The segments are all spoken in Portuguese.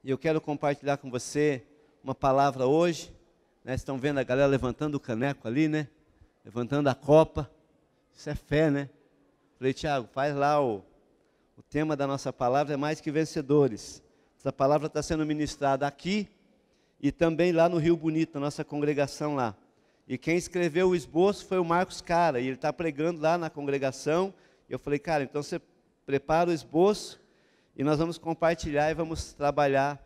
E eu quero compartilhar com você uma palavra hoje, né? Estão vendo a galera levantando o caneco ali, né? Levantando a copa. Isso é fé, né? Falei, Tiago, faz lá o tema da nossa palavra é mais que vencedores. Essa palavra está sendo ministrada aqui e também lá no Rio Bonito, na nossa congregação lá. E quem escreveu o esboço foi o Marcos Cara, e ele está pregando lá na congregação. E eu falei, cara, então você prepara o esboço e nós vamos compartilhar e vamos trabalhar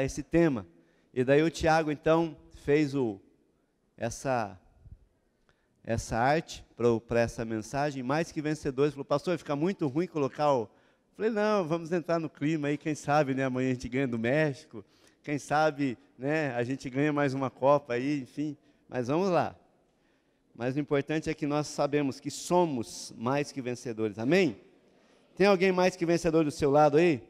esse tema. E daí o Tiago, então, fez essa arte para essa mensagem, mais que vencedores. Falou, pastor, vai ficar muito ruim colocar o... Falei, não, vamos entrar no clima aí, quem sabe, né, amanhã a gente ganha do México, quem sabe, né, a gente ganha mais uma Copa aí, enfim, mas vamos lá. Mas o importante é que nós sabemos que somos mais que vencedores, amém? Tem alguém mais que vencedor do seu lado aí?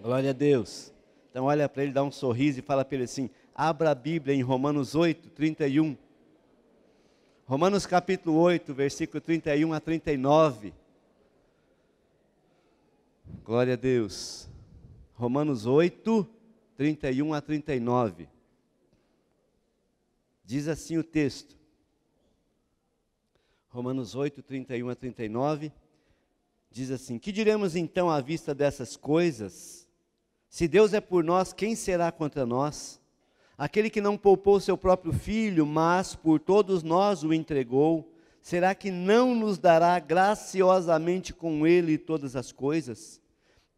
Glória a Deus. Então olha para ele, dá um sorriso e fala para ele assim, abra a Bíblia em Romanos 8, 31. Romanos capítulo 8, versículo 31 a 39. Glória a Deus. Romanos 8, 31 a 39. Diz assim o texto. Romanos 8, 31 a 39. Diz assim, que diremos então à vista dessas coisas? Se Deus é por nós, quem será contra nós? Aquele que não poupou seu próprio filho, mas por todos nós o entregou, será que não nos dará graciosamente com ele todas as coisas?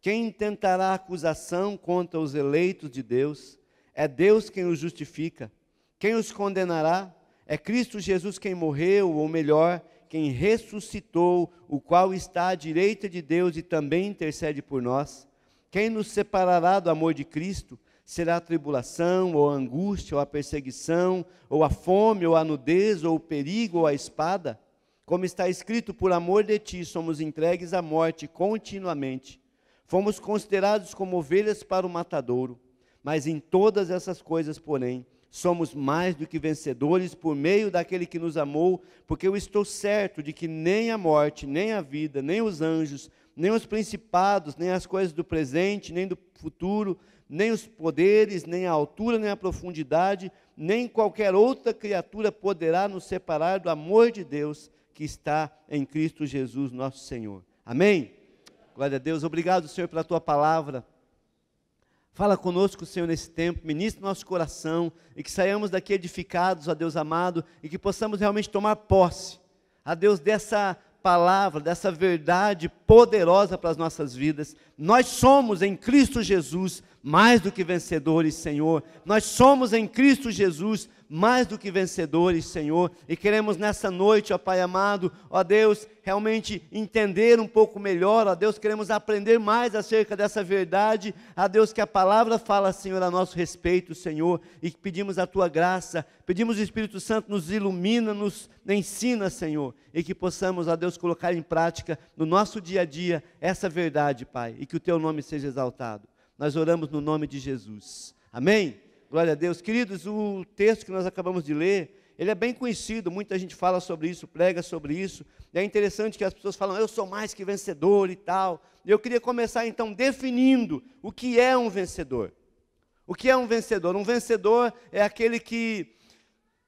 Quem intentará acusação contra os eleitos de Deus? É Deus quem os justifica. Quem os condenará? É Cristo Jesus quem morreu, ou melhor, quem ressuscitou, o qual está à direita de Deus e também intercede por nós. Quem nos separará do amor de Cristo? Será a tribulação, ou a angústia, ou a perseguição, ou a fome, ou a nudez, ou o perigo, ou a espada? Como está escrito, por amor de ti somos entregues à morte continuamente. Fomos considerados como ovelhas para o matadouro, mas em todas essas coisas, porém, somos mais do que vencedores por meio daquele que nos amou, porque eu estou certo de que nem a morte, nem a vida, nem os anjos, nem os principados, nem as coisas do presente, nem do futuro, nem os poderes, nem a altura, nem a profundidade, nem qualquer outra criatura poderá nos separar do amor de Deus que está em Cristo Jesus, nosso Senhor. Amém? Glória a Deus. Obrigado, Senhor, pela Tua palavra. Fala conosco, Senhor, nesse tempo, ministra nosso coração, e que saiamos daqui edificados, ó Deus amado, e que possamos realmente tomar posse, ó Deus, dessa palavra, dessa verdade poderosa para as nossas vidas. Nós somos em Cristo Jesus mais do que vencedores, Senhor. Nós somos em Cristo Jesus mais do que vencedores, Senhor, e queremos nessa noite, ó Pai amado, ó Deus, realmente entender um pouco melhor, ó Deus, queremos aprender mais acerca dessa verdade, ó Deus, que a palavra fala, Senhor, a nosso respeito, Senhor, e que pedimos a Tua graça, pedimos o Espírito Santo nos ilumina, nos ensina, Senhor, e que possamos, ó Deus, colocar em prática no nosso dia a dia essa verdade, Pai, e que o Teu nome seja exaltado. Nós oramos no nome de Jesus. Amém? Glória a Deus. Queridos, o texto que nós acabamos de ler, ele é bem conhecido, muita gente fala sobre isso, prega sobre isso, e é interessante que as pessoas falam, eu sou mais que vencedor e tal. Eu queria começar então definindo o que é um vencedor. O que é um vencedor? Um vencedor é aquele que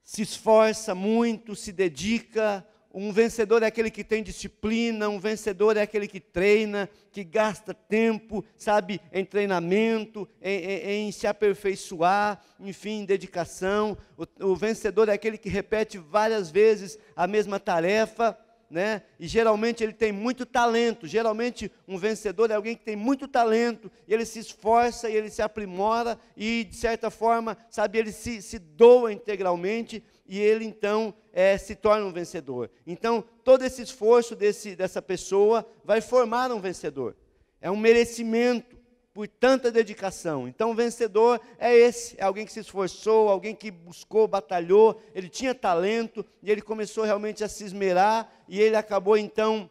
se esforça muito, se dedica. Um vencedor é aquele que tem disciplina, um vencedor é aquele que treina, que gasta tempo, sabe, em treinamento, em se aperfeiçoar, enfim, em dedicação. O vencedor é aquele que repete várias vezes a mesma tarefa, né? E geralmente ele tem muito talento. Geralmente um vencedor é alguém que tem muito talento, e ele se esforça, e ele se aprimora, e de certa forma, sabe, ele se doa integralmente, e ele então se torna um vencedor. Então todo esse esforço dessa pessoa vai formar um vencedor. É um merecimento por tanta dedicação. Então o vencedor é esse, é alguém que se esforçou, alguém que buscou, batalhou, ele tinha talento, e ele começou realmente a se esmerar, e ele acabou então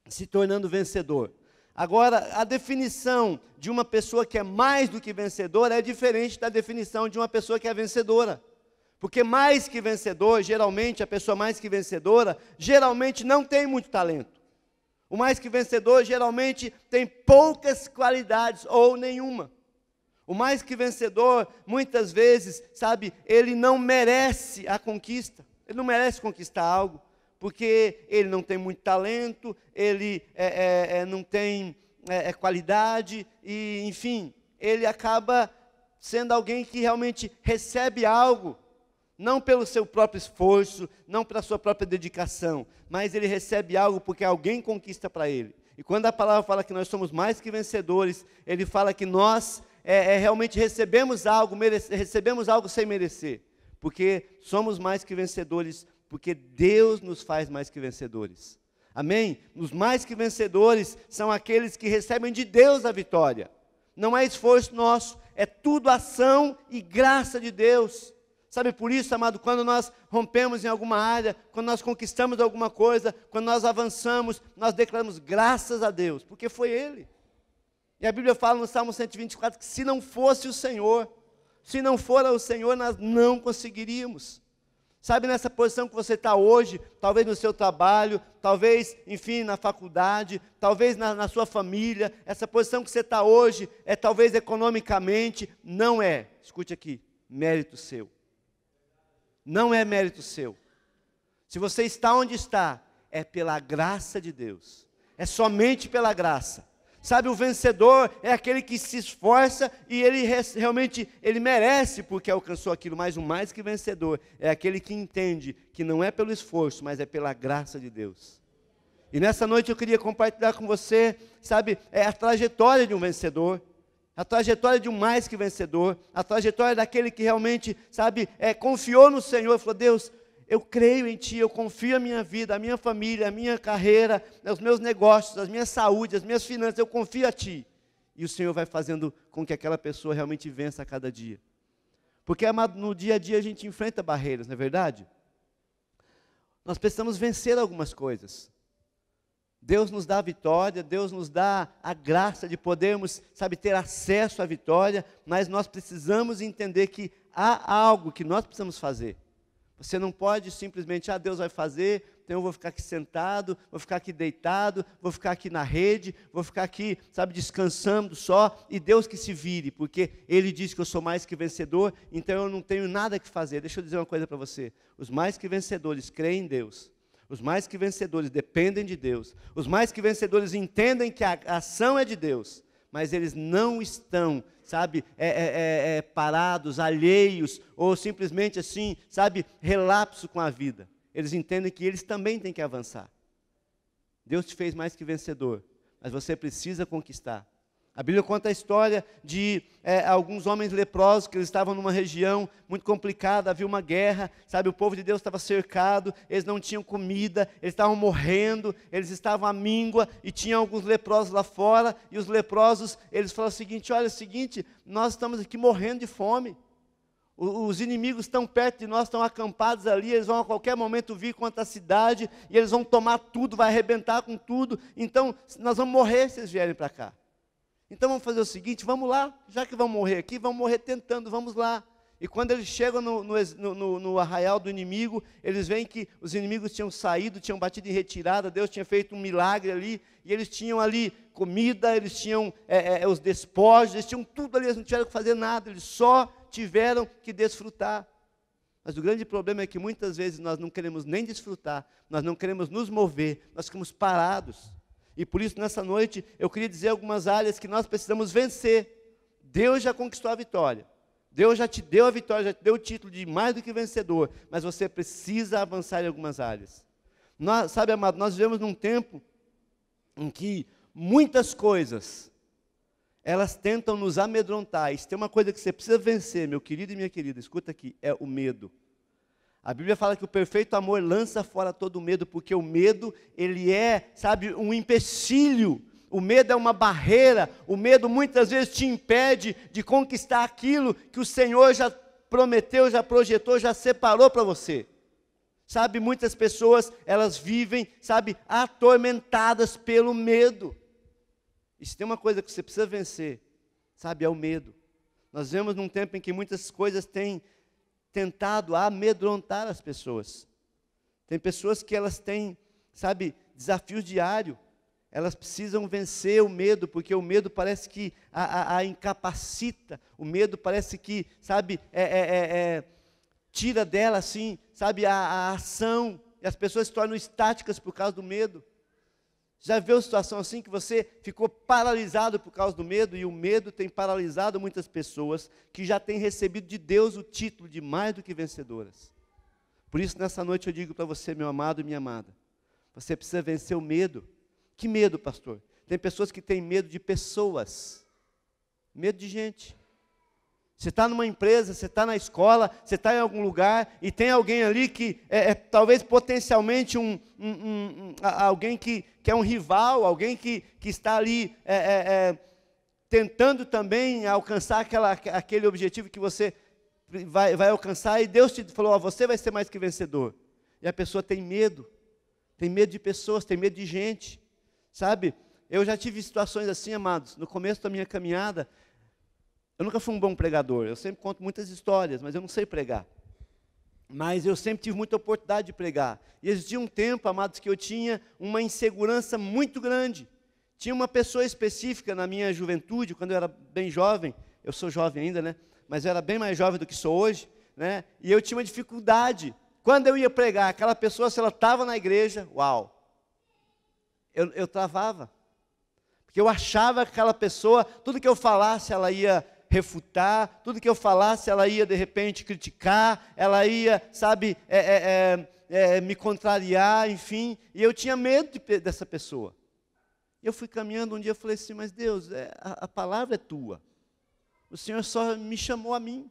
se tornando vencedor. Agora, a definição de uma pessoa que é mais do que vencedora é diferente da definição de uma pessoa que é vencedora. Porque mais que vencedor, geralmente, a pessoa mais que vencedora, geralmente não tem muito talento. O mais que vencedor, geralmente, tem poucas qualidades, ou nenhuma. O mais que vencedor, muitas vezes, sabe, ele não merece a conquista. Ele não merece conquistar algo, porque ele não tem muito talento, ele não tem qualidade, e enfim, ele acaba sendo alguém que realmente recebe algo, não pelo seu próprio esforço, não pela sua própria dedicação, mas ele recebe algo porque alguém conquista para ele. E quando a palavra fala que nós somos mais que vencedores, ele fala que nós realmente recebemos algo sem merecer, porque somos mais que vencedores, porque Deus nos faz mais que vencedores. Amém? Os mais que vencedores são aqueles que recebem de Deus a vitória. Não é esforço nosso, é tudo ação e graça de Deus. Sabe, por isso, amado, quando nós rompemos em alguma área, quando nós conquistamos alguma coisa, quando nós avançamos, nós declaramos graças a Deus, porque foi Ele. E a Bíblia fala no Salmo 124 que se não fosse o Senhor, se não fora o Senhor, nós não conseguiríamos. Sabe, nessa posição que você está hoje, talvez no seu trabalho, talvez, enfim, na faculdade, talvez na sua família, essa posição que você está hoje, talvez economicamente, não é, escute aqui, mérito seu. Não é mérito seu. Se você está onde está, é pela graça de Deus. É somente pela graça. Sabe, o vencedor é aquele que se esforça e ele realmente merece porque alcançou aquilo, mas o mais que vencedor é aquele que entende que não é pelo esforço, mas é pela graça de Deus. E nessa noite eu queria compartilhar com você, sabe, a trajetória de um vencedor, a trajetória de um mais que vencedor, a trajetória daquele que realmente, sabe, confiou no Senhor e falou: Deus, eu creio em Ti, eu confio a minha vida, a minha família, a minha carreira, os meus negócios, a minha saúde, as minhas finanças, eu confio a Ti. E o Senhor vai fazendo com que aquela pessoa realmente vença a cada dia. Porque, amado, no dia a dia a gente enfrenta barreiras, não é verdade? Nós precisamos vencer algumas coisas. Deus nos dá a vitória, Deus nos dá a graça de podermos, sabe, ter acesso à vitória, mas nós precisamos entender que há algo que nós precisamos fazer. Você não pode simplesmente, Deus vai fazer, então eu vou ficar aqui sentado, vou ficar aqui deitado, vou ficar aqui na rede, vou ficar aqui, sabe, descansando só, e Deus que se vire, porque Ele diz que eu sou mais que vencedor, então eu não tenho nada que fazer. Deixa eu dizer uma coisa para você, os mais que vencedores creem em Deus, os mais que vencedores dependem de Deus, os mais que vencedores entendem que a ação é de Deus, mas eles não estão, sabe, parados, alheios, ou simplesmente assim, sabe, relapso com a vida. Eles entendem que eles também têm que avançar. Deus te fez mais que vencedor, mas você precisa conquistar. A Bíblia conta a história de alguns homens leprosos, que eles estavam numa região muito complicada, havia uma guerra, sabe, o povo de Deus estava cercado, eles não tinham comida, eles estavam morrendo, eles estavam à míngua, e tinha alguns leprosos lá fora, e os leprosos, eles falaram o seguinte: olha, é o seguinte, nós estamos aqui morrendo de fome, os inimigos estão perto de nós, estão acampados ali, eles vão a qualquer momento vir contra a cidade, e eles vão tomar tudo, vai arrebentar com tudo, então nós vamos morrer se eles vierem para cá. Então vamos fazer o seguinte, vamos lá, já que vamos morrer aqui, vamos morrer tentando, vamos lá. E quando eles chegam no arraial do inimigo, eles veem que os inimigos tinham saído, tinham batido em retirada, Deus tinha feito um milagre ali, e eles tinham ali comida, eles tinham os despojos, eles tinham tudo ali, eles não tiveram que fazer nada, eles só tiveram que desfrutar. Mas o grande problema é que muitas vezes nós não queremos nem desfrutar, nós não queremos nos mover, nós ficamos parados. E por isso, nessa noite, eu queria dizer algumas áreas que nós precisamos vencer. Deus já conquistou a vitória. Deus já te deu a vitória, já te deu o título de mais do que vencedor. Mas você precisa avançar em algumas áreas. Sabe, amado, nós vivemos num tempo em que muitas coisas, elas tentam nos amedrontar. E se tem uma coisa que você precisa vencer, meu querido e minha querida, escuta aqui, é o medo. A Bíblia fala que o perfeito amor lança fora todo o medo, porque o medo, ele é, sabe, um empecilho. O medo é uma barreira, o medo muitas vezes te impede de conquistar aquilo que o Senhor já prometeu, já projetou, já separou para você. Sabe, muitas pessoas, elas vivem, sabe, atormentadas pelo medo. E se tem uma coisa que você precisa vencer, sabe, é o medo. Nós vivemos num tempo em que muitas coisas têm tentado amedrontar as pessoas. Tem pessoas que elas têm, sabe, desafios diários. Elas precisam vencer o medo, porque o medo parece que a incapacita, o medo parece que, sabe, tira dela, assim, sabe, a ação, e as pessoas se tornam estáticas por causa do medo. Já viu situação assim, que você ficou paralisado por causa do medo, e o medo tem paralisado muitas pessoas, que já têm recebido de Deus o título de mais do que vencedoras. Por isso, nessa noite eu digo para você, meu amado e minha amada, você precisa vencer o medo. Que medo, pastor? Tem pessoas que têm medo de pessoas, medo de gente. Você está numa empresa, você está na escola, você está em algum lugar, e tem alguém ali que talvez potencialmente alguém que é um rival, alguém que está ali tentando também alcançar aquele objetivo que você vai alcançar, e Deus te falou, você vai ser mais que vencedor. E a pessoa tem medo de pessoas, tem medo de gente. Sabe, eu já tive situações assim, amados, no começo da minha caminhada. Eu nunca fui um bom pregador, eu sempre conto muitas histórias, mas eu não sei pregar. Mas eu sempre tive muita oportunidade de pregar. E existia um tempo, amados, que eu tinha uma insegurança muito grande. Tinha uma pessoa específica na minha juventude, quando eu era bem jovem, eu sou jovem ainda, né? Mas eu era bem mais jovem do que sou hoje, né? E eu tinha uma dificuldade. Quando eu ia pregar, aquela pessoa, se ela estava na igreja, uau! Eu travava, porque eu achava que aquela pessoa, tudo que eu falasse, ela ia refutar, tudo que eu falasse, ela ia de repente criticar, ela ia, sabe, me contrariar, enfim, e eu tinha medo dessa pessoa. Eu fui caminhando um dia, eu falei assim, mas Deus, a palavra é tua, o Senhor só me chamou a mim,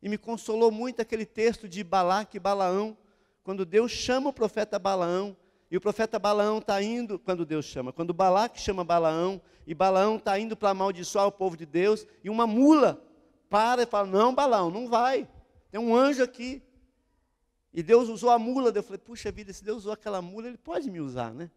e me consolou muito aquele texto de Balaque e Balaão, quando Deus chama o profeta Balaão, e o profeta Balaão está indo, quando Balaque chama Balaão, e Balaão está indo para amaldiçoar o povo de Deus, e uma mula para e fala, não Balaão, não vai, tem um anjo aqui. E Deus usou a mula, eu falei, puxa vida, se Deus usou aquela mula, Ele pode me usar, né?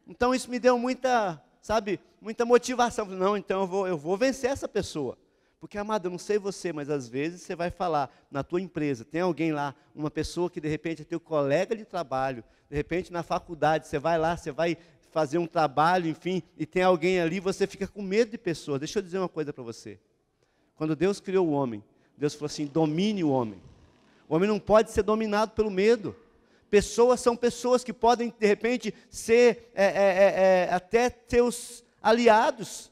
Então isso me deu muita, sabe, muita motivação. Eu falei, não, então eu vou vencer essa pessoa. Porque, amado, eu não sei você, mas às vezes você vai falar na tua empresa, tem alguém lá, uma pessoa que de repente é teu colega de trabalho, de repente na faculdade, você vai lá, você vai fazer um trabalho, enfim, e tem alguém ali, você fica com medo de pessoas. Deixa eu dizer uma coisa para você. Quando Deus criou o homem, Deus falou assim, domine o homem. O homem não pode ser dominado pelo medo. Pessoas são pessoas que podem, de repente, ser até teus aliados.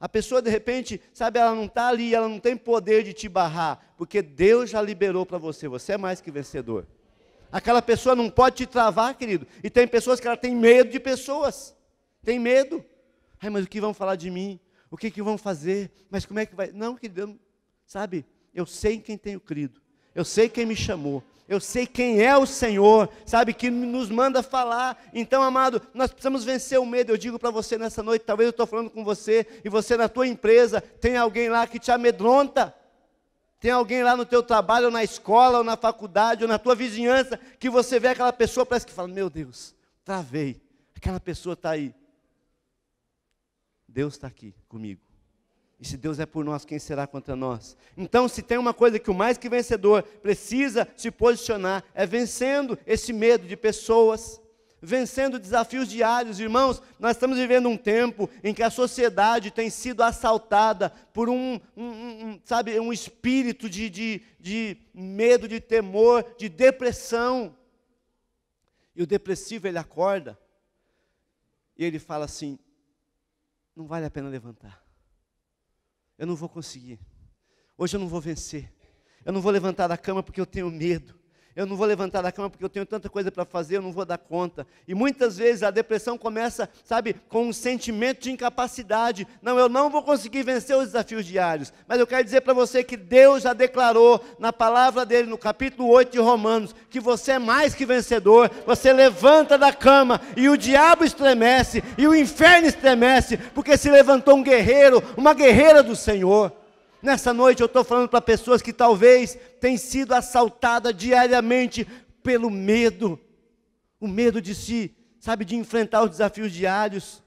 A pessoa, de repente, sabe, ela não está ali, ela não tem poder de te barrar, porque Deus já liberou para você, você é mais que vencedor. Aquela pessoa não pode te travar, querido. E tem pessoas que ela tem medo de pessoas, tem medo. Ai, mas o que vão falar de mim? O que vão fazer? Mas como é que vai? Não, querido, sabe, eu sei em quem tenho crido, eu sei quem me chamou, eu sei quem é o Senhor, sabe, que nos manda falar. Então, amado, nós precisamos vencer o medo. Eu digo para você nessa noite, talvez eu estou falando com você, e você na tua empresa, tem alguém lá que te amedronta, tem alguém lá no teu trabalho, ou na escola, ou na faculdade, ou na tua vizinhança, que você vê aquela pessoa, parece que fala, meu Deus, travei, aquela pessoa está aí. Deus está aqui comigo. E se Deus é por nós, quem será contra nós? Então, se tem uma coisa que o mais que vencedor precisa se posicionar, é vencendo esse medo de pessoas, vencendo desafios diários. Irmãos, nós estamos vivendo um tempo em que a sociedade tem sido assaltada por um espírito de medo, de temor, de depressão. E o depressivo, ele acorda, e ele fala assim, não vale a pena levantar. Eu não vou conseguir, hoje eu não vou vencer, eu não vou levantar da cama porque eu tenho medo, eu não vou levantar da cama porque eu tenho tanta coisa para fazer, eu não vou dar conta. E muitas vezes a depressão começa, sabe, com um sentimento de incapacidade. Não, eu não vou conseguir vencer os desafios diários. Mas eu quero dizer para você que Deus já declarou na palavra dele, no capítulo 8 de Romanos, que você é mais que vencedor. Você levanta da cama e o diabo estremece, e o inferno estremece, porque se levantou um guerreiro, uma guerreira do Senhor. Nessa noite eu estou falando para pessoas que talvez tenham sido assaltadas diariamente pelo medo, o medo de de enfrentar os desafios diários.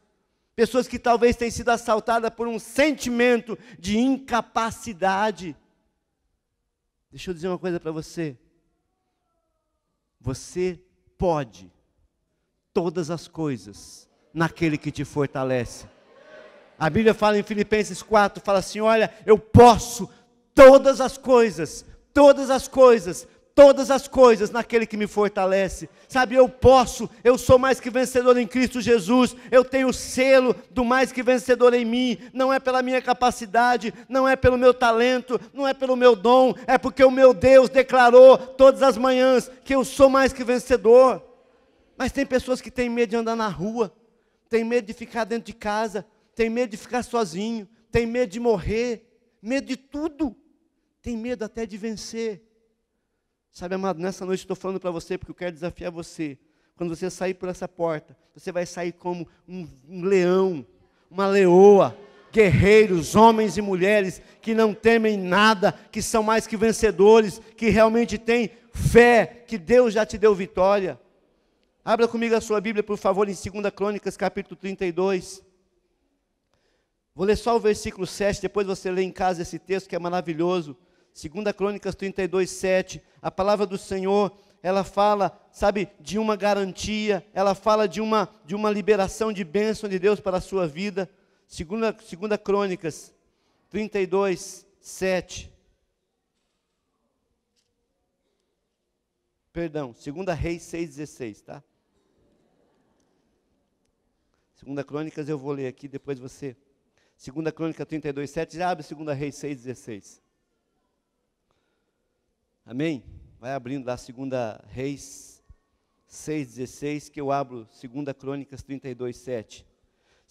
Pessoas que talvez tenham sido assaltadas por um sentimento de incapacidade. Deixa eu dizer uma coisa para você. Você pode todas as coisas naquele que te fortalece. A Bíblia fala em Filipenses 4, fala assim, olha, eu posso todas as coisas, todas as coisas, todas as coisas naquele que me fortalece. Sabe, eu sou mais que vencedor em Cristo Jesus, eu tenho o selo do mais que vencedor em mim, não é pela minha capacidade, não é pelo meu talento, não é pelo meu dom, é porque o meu Deus declarou todas as manhãs que eu sou mais que vencedor. Mas tem pessoas que têm medo de andar na rua, tem medo de ficar dentro de casa, tem medo de ficar sozinho, tem medo de morrer, medo de tudo, tem medo até de vencer. Sabe, amado, nessa noite estou falando para você, porque eu quero desafiar você. Quando você sair por essa porta, você vai sair como um leão, uma leoa, guerreiros, homens e mulheres, que não temem nada, que são mais que vencedores, que realmente têm fé, que Deus já te deu vitória. Abra comigo a sua Bíblia, por favor, em 2 Crônicas, capítulo 32. Vou ler só o versículo 7, depois você lê em casa esse texto que é maravilhoso. 2 Crônicas 32, 7, a palavra do Senhor, ela fala, sabe, de uma garantia, ela fala de uma liberação de bênção de Deus para a sua vida. 2 Crônicas 32, 7. Perdão, 2 Reis 6, 16, tá? 2 Crônicas eu vou ler aqui, depois você... 2 Crônica 32, 7, já abre 2 Reis 6, 16. Amém? Vai abrindo lá 2 Reis 6, 16, que eu abro 2 Crônicas 32, 7.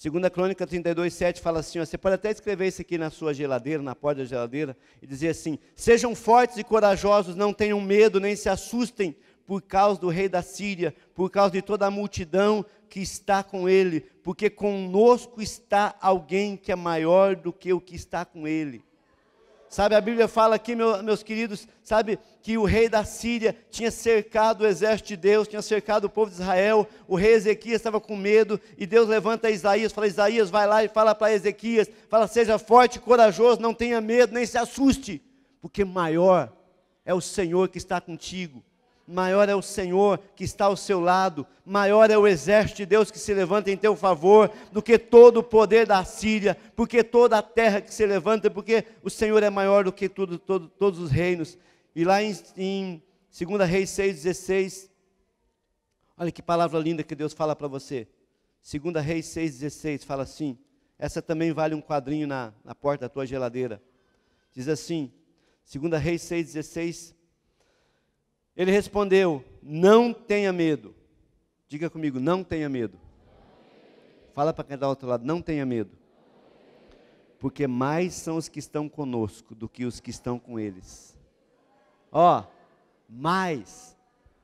2 Crônica 32, 7 fala assim, ó, você pode até escrever isso aqui na sua geladeira, na porta da geladeira, e dizer assim, sejam fortes e corajosos, não tenham medo, nem se assustem, por causa do rei da Síria, por causa de toda a multidão que está com ele, porque conosco está alguém que é maior do que o que está com ele. Sabe, a Bíblia fala aqui, meus queridos, sabe, que o rei da Síria tinha cercado o exército de Deus, tinha cercado o povo de Israel, o rei Ezequias estava com medo, e Deus levanta Isaías, fala, Isaías, vai lá e fala para Ezequias, fala, seja forte e corajoso, não tenha medo, nem se assuste, porque maior é o Senhor que está contigo, maior é o Senhor que está ao seu lado, maior é o exército de Deus que se levanta em teu favor, do que todo o poder da Síria, porque toda a terra que se levanta, porque o Senhor é maior do que todos os reinos. E lá em 2 Reis 6,16, olha que palavra linda que Deus fala para você. 2 Reis 6,16 fala assim, essa também vale um quadrinho na porta da tua geladeira. Diz assim, 2 Reis 6,16, ele respondeu, não tenha medo. Diga comigo, não tenha medo. Fala para quem está do outro lado, não tenha medo. Porque mais são os que estão conosco do que os que estão com eles. Ó,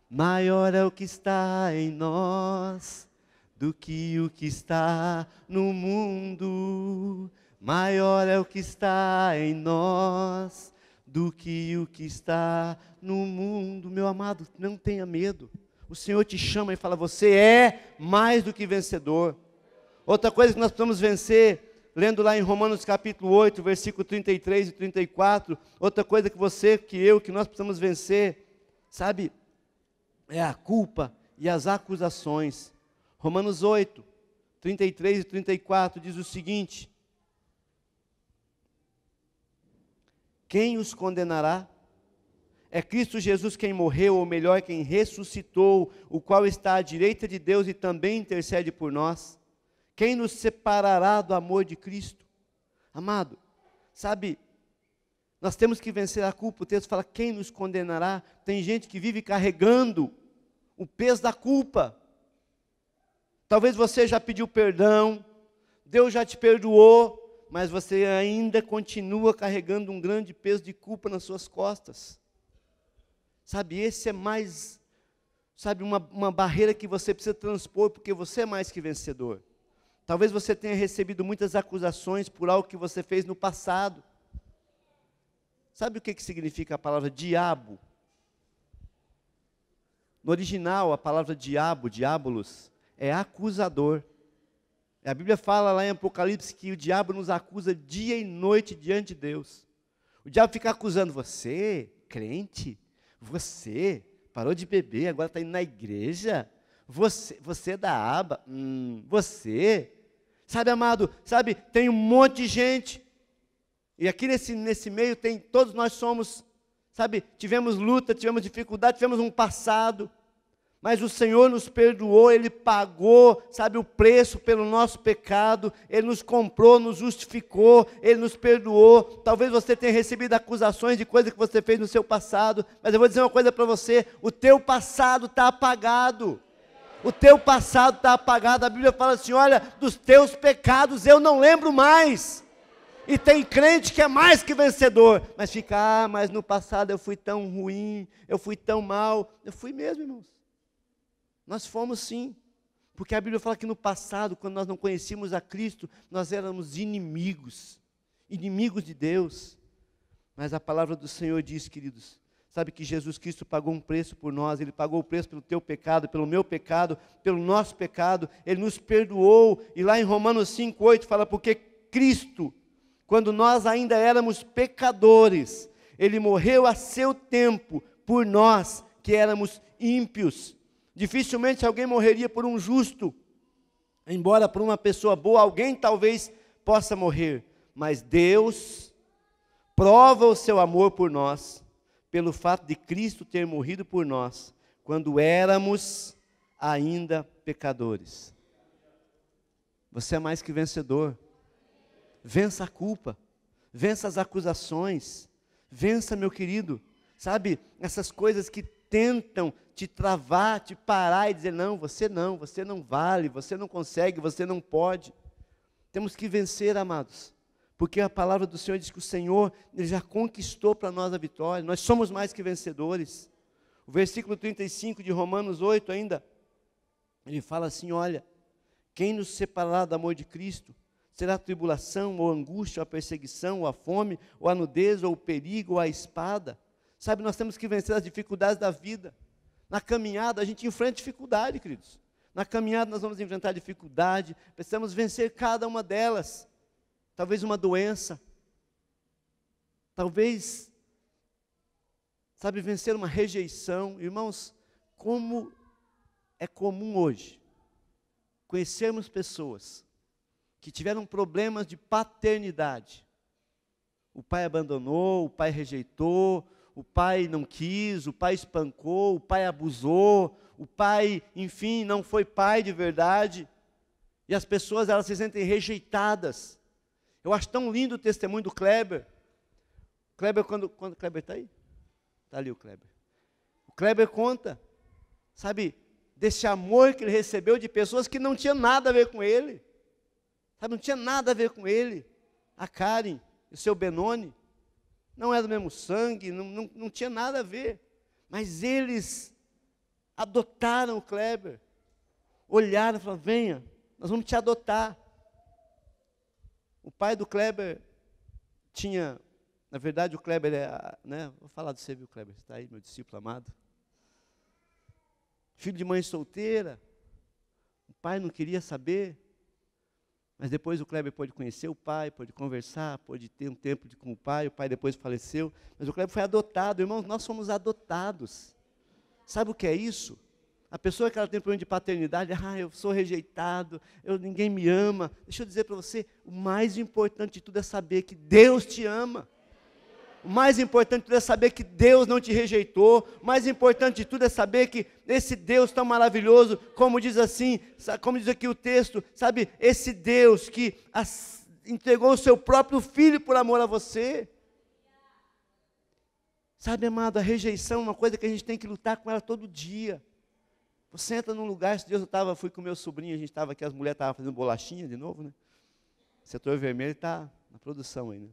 maior é o que está em nós do que o que está no mundo. Maior é o que está em nós do que o que está no mundo. Meu amado, não tenha medo. O Senhor te chama e fala, você é mais do que vencedor. Outra coisa que nós precisamos vencer, lendo lá em Romanos capítulo 8, versículo 33 e 34, outra coisa que nós precisamos vencer, sabe, é a culpa e as acusações. Romanos 8, 33 e 34 diz o seguinte, quem os condenará? É Cristo Jesus quem morreu, ou melhor, quem ressuscitou, o qual está à direita de Deus e também intercede por nós. Quem nos separará do amor de Cristo? Amado, sabe, nós temos que vencer a culpa. O texto fala, quem nos condenará? Tem gente que vive carregando o peso da culpa. Talvez você já pediu perdão, Deus já te perdoou, mas você ainda continua carregando um grande peso de culpa nas suas costas. Sabe, esse é mais, sabe, uma barreira que você precisa transpor, porque você é mais que vencedor. Talvez você tenha recebido muitas acusações por algo que você fez no passado. Sabe o que significa a palavra diabo? No original, a palavra diabo, diabolos, é acusador. A Bíblia fala lá em Apocalipse que o diabo nos acusa dia e noite diante de Deus. O diabo fica acusando você, crente, você parou de beber, agora está indo na igreja, Você é da aba? Você? Sabe, amado, sabe, tem um monte de gente. E aqui nesse meio todos nós somos, sabe, tivemos luta, tivemos dificuldade, tivemos um passado. Mas o Senhor nos perdoou, Ele pagou, sabe, o preço pelo nosso pecado, Ele nos comprou, nos justificou, Ele nos perdoou. Talvez você tenha recebido acusações de coisas que você fez no seu passado, mas eu vou dizer uma coisa para você: o teu passado está apagado. O teu passado está apagado. A Bíblia fala assim: olha, dos teus pecados eu não lembro mais. E tem crente que é mais que vencedor, mas fica, mas no passado eu fui tão ruim, eu fui tão mal. Eu fui mesmo, irmãos. Nós fomos sim, porque a Bíblia fala que no passado, quando nós não conhecíamos a Cristo, nós éramos inimigos de Deus. Mas a palavra do Senhor diz, queridos, sabe que Jesus Cristo pagou um preço por nós, Ele pagou o preço pelo teu pecado, pelo meu pecado, pelo nosso pecado, Ele nos perdoou. E lá em Romanos 5:8 fala, porque Cristo, quando nós ainda éramos pecadores, Ele morreu a seu tempo por nós, que éramos ímpios. Dificilmente alguém morreria por um justo, embora por uma pessoa boa, alguém talvez possa morrer, mas Deus prova o seu amor por nós, pelo fato de Cristo ter morrido por nós, quando éramos ainda pecadores. Você é mais que vencedor. Vença a culpa, vença as acusações, vença, meu querido, sabe, essas coisas que tentam te travar, te parar e dizer, não, você não vale, você não consegue, você não pode. Temos que vencer, amados, porque a palavra do Senhor diz que o Senhor, Ele já conquistou para nós a vitória, nós somos mais que vencedores. O versículo 35 de Romanos 8 ainda, ele fala assim, olha, quem nos separará do amor de Cristo? Será a tribulação, ou a angústia, ou a perseguição, ou a fome, ou a nudez, ou o perigo, ou a espada? Sabe, nós temos que vencer as dificuldades da vida. Na caminhada, a gente enfrenta dificuldade, queridos. Na caminhada, nós vamos enfrentar dificuldade, precisamos vencer cada uma delas. Talvez uma doença. Talvez, sabe, vencer uma rejeição. Irmãos, como é comum hoje conhecermos pessoas que tiveram problemas de paternidade. O pai abandonou, o pai rejeitou, o pai não quis, o pai espancou, o pai abusou, o pai, enfim, não foi pai de verdade. E as pessoas, elas se sentem rejeitadas. Eu acho tão lindo o testemunho do Kleber. Kleber, quando o Kleber está aí? Está ali o Kleber. O Kleber conta, sabe, desse amor que ele recebeu de pessoas que não tinham nada a ver com ele. Sabe, não tinha nada a ver com ele. A Karen, o seu Benoni, não é do mesmo sangue, não tinha nada a ver. Mas eles adotaram o Kleber. Olharam e falaram, venha, nós vamos te adotar. O pai do Kleber tinha, na verdade o Kleber vou falar de você, viu, Kleber? Você está aí, meu discípulo amado. Filho de mãe solteira. O pai não queria saber. Mas depois o Kleber pôde conhecer o pai, pôde conversar, pôde ter um tempo com o pai depois faleceu. Mas o Kleber foi adotado, irmãos, nós somos adotados. Sabe o que é isso? A pessoa que ela tem problema de paternidade, eu sou rejeitado, ninguém me ama. Deixa eu dizer para você, o mais importante de tudo é saber que Deus te ama. O mais importante de tudo é saber que Deus não te rejeitou. O mais importante de tudo é saber que esse Deus tão maravilhoso, como diz aqui o texto, sabe, esse Deus que entregou o seu próprio Filho por amor a você. Sabe, amado, a rejeição é uma coisa que a gente tem que lutar com ela todo dia. Você entra num lugar, esse dia fui com meu sobrinho, a gente estava aqui, as mulheres estavam fazendo bolachinha de novo, né? O setor vermelho está na produção aí, né?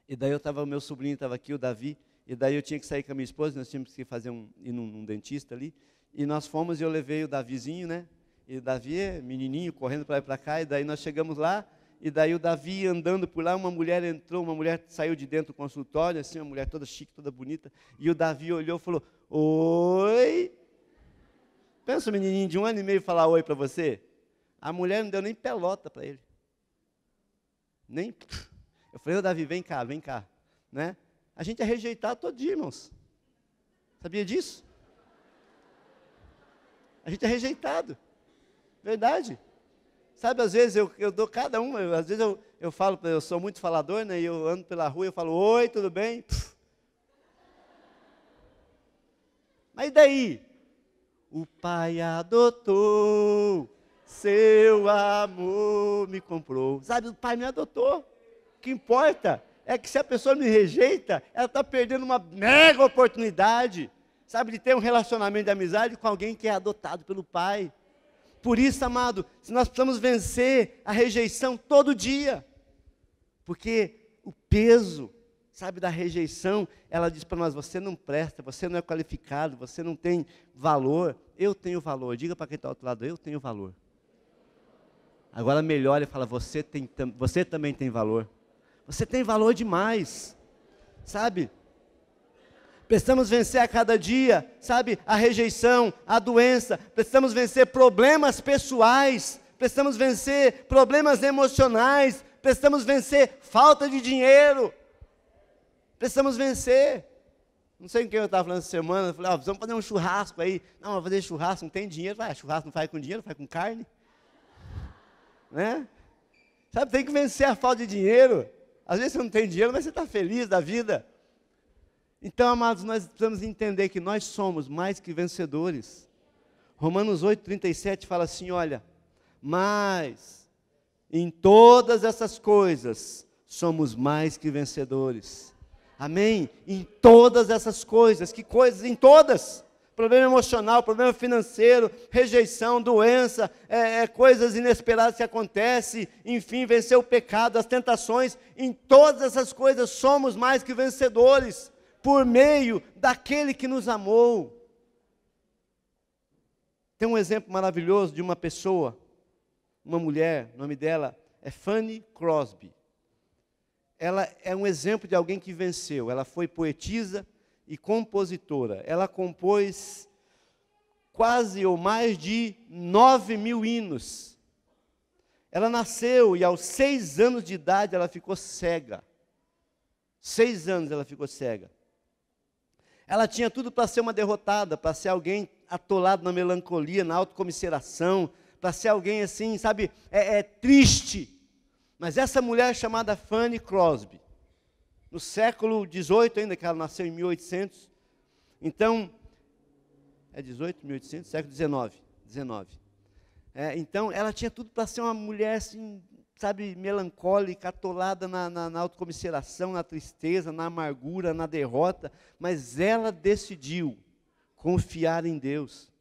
E daí o meu sobrinho estava aqui, o Davi, e daí eu tinha que sair com a minha esposa, nós tínhamos que ir num dentista ali, e nós fomos e eu levei o Davizinho, né? E o Davi é menininho, correndo para lá e para cá, e daí nós chegamos lá, e daí o Davi andando por lá, uma mulher saiu de dentro do consultório, assim, uma mulher toda chique, toda bonita, e o Davi olhou e falou, oi! Pensa um menininho de 1 ano e meio falar oi para você? A mulher não deu nem pelota para ele. Nem... Eu falei, Davi, vem cá, né? A gente é rejeitado todo dia, irmãos. Sabia disso? A gente é rejeitado. Verdade. Sabe, às vezes eu dou cada um, às vezes eu falo, eu sou muito falador, né? E eu ando pela rua e eu falo, oi, tudo bem? Pff. Mas e daí? O Pai adotou, seu amor me comprou. Sabe, o Pai me adotou. O que importa é que se a pessoa me rejeita, ela está perdendo uma mega oportunidade, sabe, de ter um relacionamento de amizade com alguém que é adotado pelo Pai. Por isso, amado, nós precisamos vencer a rejeição todo dia, porque o peso, sabe, da rejeição, ela diz para nós, você não presta, você não é qualificado, você não tem valor. Eu tenho valor. Diga para quem está ao outro lado, eu tenho valor. Agora melhora e fala, você também tem valor. Você tem valor demais, sabe? Precisamos vencer a cada dia, sabe, a rejeição, a doença. Precisamos vencer problemas pessoais. Precisamos vencer problemas emocionais. Precisamos vencer falta de dinheiro. Precisamos vencer. Não sei com quem eu estava falando essa semana. Eu falei, vamos fazer um churrasco aí. Não, vou fazer churrasco, não tem dinheiro. Churrasco não faz com dinheiro, faz com carne. Né? Sabe, tem que vencer a falta de dinheiro. Às vezes você não tem dinheiro, mas você está feliz da vida. Então, amados, nós precisamos entender que nós somos mais que vencedores. Romanos 8:37 fala assim, olha, mas em todas essas coisas somos mais que vencedores. Amém? Em todas essas coisas. Que coisas? Em todas. Problema emocional, problema financeiro, rejeição, doença, coisas inesperadas que acontecem, enfim, vencer o pecado, as tentações. Em todas essas coisas somos mais que vencedores, por meio daquele que nos amou. Tem um exemplo maravilhoso de uma pessoa, uma mulher, o nome dela é Fanny Crosby. Ela é um exemplo de alguém que venceu. Ela foi poetisa e compositora. Ela compôs quase ou mais de 9.000 hinos. Ela nasceu e aos 6 anos de idade ela ficou cega. 6 anos ela ficou cega. Ela tinha tudo para ser uma derrotada, para ser alguém atolado na melancolia, na autocomiseração, para ser alguém assim, sabe, triste. Mas essa mulher chamada Fanny Crosby, no século XVIII ainda, que ela nasceu em 1800, então, 18, 1800, século XIX. Então, ela tinha tudo para ser uma mulher assim, sabe, melancólica, atolada na autocomiseração, na tristeza, na amargura, na derrota, mas ela decidiu confiar em Deus.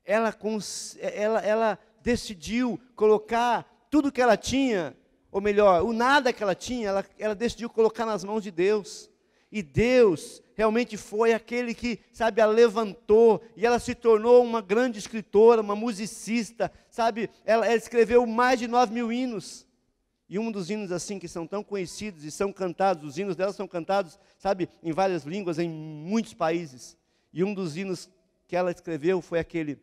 Ela decidiu colocar tudo que ela tinha, ou melhor, o nada que ela tinha, ela decidiu colocar nas mãos de Deus. E Deus realmente foi aquele que, sabe, a levantou, e ela se tornou uma grande escritora, uma musicista, sabe, ela escreveu mais de 9.000 hinos, e um dos hinos assim que são tão conhecidos, e são cantados, os hinos dela são cantados, sabe, em várias línguas, em muitos países, e um dos hinos que ela escreveu foi aquele: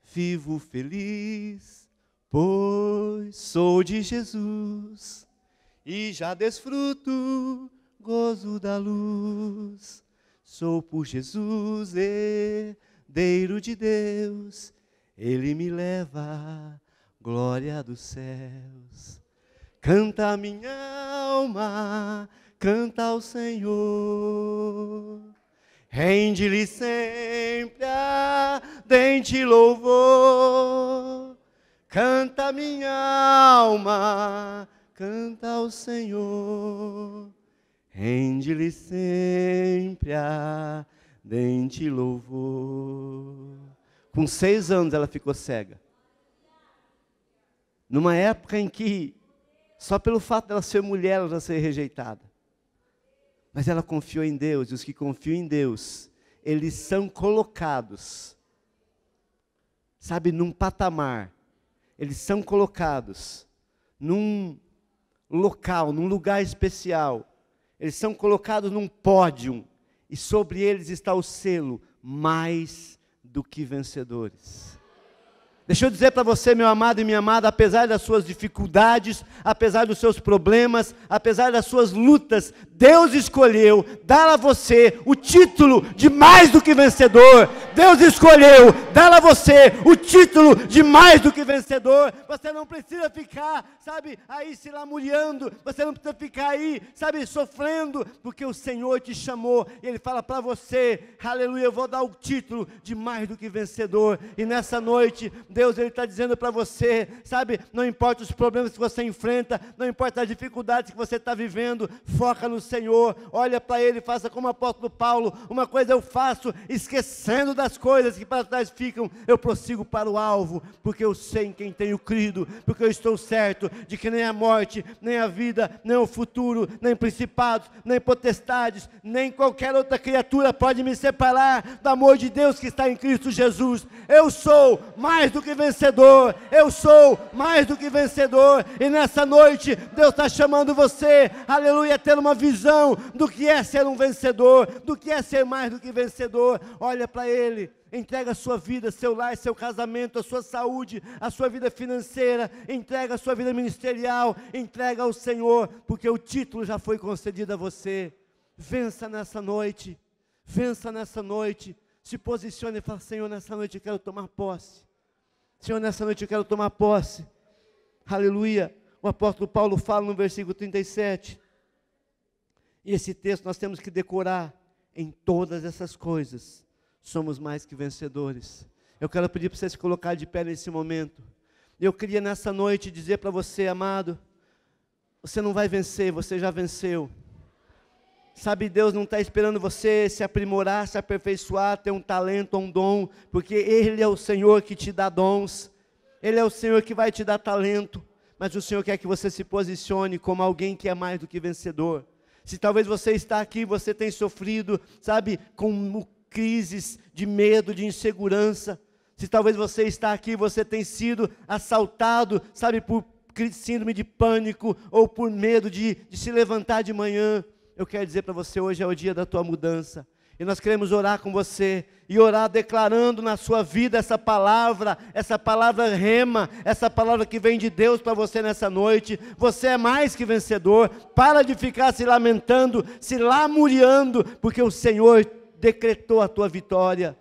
vivo feliz, pois sou de Jesus, e já desfruto gozo da luz. Sou por Jesus herdeiro de Deus, Ele me leva à glória dos céus. Canta a minha alma, canta ao Senhor, rende-lhe sempre ardente louvor. Canta minha alma, canta ao Senhor, rende-lhe sempre ardente louvor. Com 6 anos ela ficou cega. Numa época em que, só pelo fato dela ser mulher, ela já ser rejeitada. Mas ela confiou em Deus, e os que confiam em Deus, eles são colocados, sabe, num patamar. Eles são colocados num local, num lugar especial. Eles são colocados num pódio, e sobre eles está o selo, mais do que vencedores. Deixa eu dizer para você, meu amado e minha amada, apesar das suas dificuldades, apesar dos seus problemas, apesar das suas lutas, Deus escolheu dar a você o título de mais do que vencedor. Deus escolheu dar a você o título de mais do que vencedor. Você não precisa ficar, sabe, aí se lamuriando, você não precisa ficar aí, sabe, sofrendo, porque o Senhor te chamou, e Ele fala para você, aleluia, eu vou dar o título de mais do que vencedor. E nessa noite, Deus, Ele está dizendo para você, sabe, não importa os problemas que você enfrenta, não importa as dificuldades que você está vivendo, foca no Senhor, olha para Ele, faça como o apóstolo Paulo, uma coisa eu faço, esquecendo das coisas que para trás ficam, eu prossigo para o alvo, porque eu sei em quem tenho crido, porque eu estou certo de que nem a morte, nem a vida, nem o futuro, nem principados, nem potestades, nem qualquer outra criatura pode me separar do amor de Deus que está em Cristo Jesus. Eu sou mais do que vencedor, eu sou mais do que vencedor, e nessa noite, Deus está chamando você, aleluia, a ter uma visão do que é ser um vencedor, do que é ser mais do que vencedor. Olha para Ele, entrega a sua vida, seu lar, seu casamento, a sua saúde, a sua vida financeira, entrega a sua vida ministerial, entrega ao Senhor, porque o título já foi concedido a você. Vença nessa noite, se posicione e fala, Senhor, nessa noite eu quero tomar posse, Senhor, nessa noite eu quero tomar posse, aleluia. O apóstolo Paulo fala no versículo 37, e esse texto nós temos que decorar, em todas essas coisas, somos mais que vencedores. Eu quero pedir para você se colocar de pé nesse momento. Eu queria nessa noite dizer para você, amado, você não vai vencer, você já venceu. Sabe, Deus não está esperando você se aprimorar, se aperfeiçoar, ter um talento, um dom, porque Ele é o Senhor que te dá dons, Ele é o Senhor que vai te dar talento, mas o Senhor quer que você se posicione como alguém que é mais do que vencedor. Se talvez você está aqui, você tem sofrido, sabe, com crises de medo, de insegurança. Se talvez você está aqui, você tem sido assaltado, sabe, por síndrome de pânico, ou por medo de se levantar de manhã. Eu quero dizer para você, hoje é o dia da tua mudança. E nós queremos orar com você, e orar declarando na sua vida essa palavra rema, essa palavra que vem de Deus para você nessa noite. Você é mais que vencedor. Para de ficar se lamentando, se lamuriando, porque o Senhor decretou a tua vitória.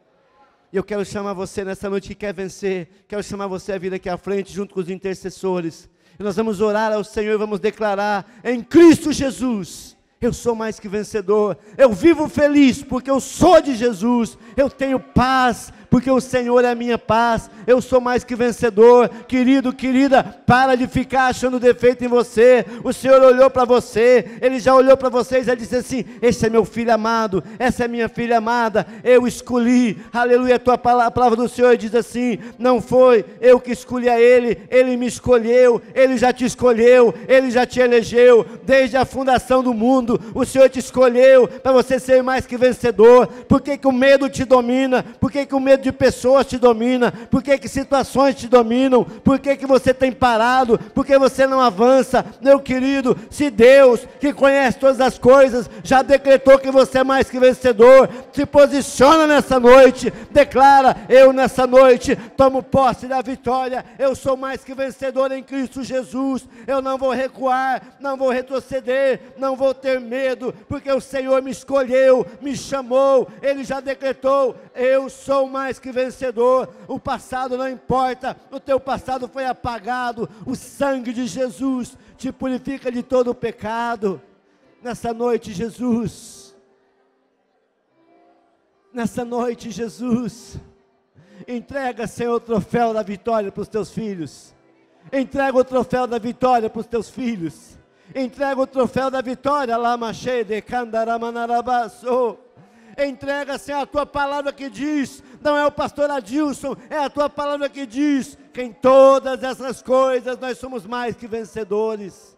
E eu quero chamar você nessa noite que quer vencer, quero chamar você a vir aqui à frente, junto com os intercessores. E nós vamos orar ao Senhor e vamos declarar, em Cristo Jesus, eu sou mais que vencedor, eu vivo feliz porque eu sou de Jesus, eu tenho paz porque o Senhor é a minha paz, eu sou mais que vencedor. Querido, querida, para de ficar achando defeito em você. O Senhor olhou para você, Ele já olhou para você e já disse assim, esse é meu filho amado, essa é minha filha amada, eu escolhi, aleluia. A palavra do Senhor diz assim, não foi eu que escolhi a Ele, Ele me escolheu, Ele já te escolheu, Ele já te elegeu, desde a fundação do mundo, o Senhor te escolheu, para você ser mais que vencedor. Por que que o medo te domina? Por que que o medo de pessoas te domina? Por que que situações te dominam? Por que que você tem parado? Por que você não avança? Meu querido, se Deus, que conhece todas as coisas, já decretou que você é mais que vencedor, se posiciona nessa noite, declara, eu nessa noite tomo posse da vitória, eu sou mais que vencedor em Cristo Jesus, eu não vou recuar, não vou retroceder, não vou ter medo, porque o Senhor me escolheu, me chamou, Ele já decretou, eu sou mais que vencedor. O passado não importa, o teu passado foi apagado, o sangue de Jesus te purifica de todo o pecado. Nessa noite, Jesus, entrega, Senhor, o troféu da vitória para os teus filhos, entrega o troféu da vitória para os teus filhos, entrega o troféu da vitória, entrega, Senhor, a tua palavra que diz, não é o pastor Adilson, é a tua palavra que diz, que em todas essas coisas nós somos mais que vencedores.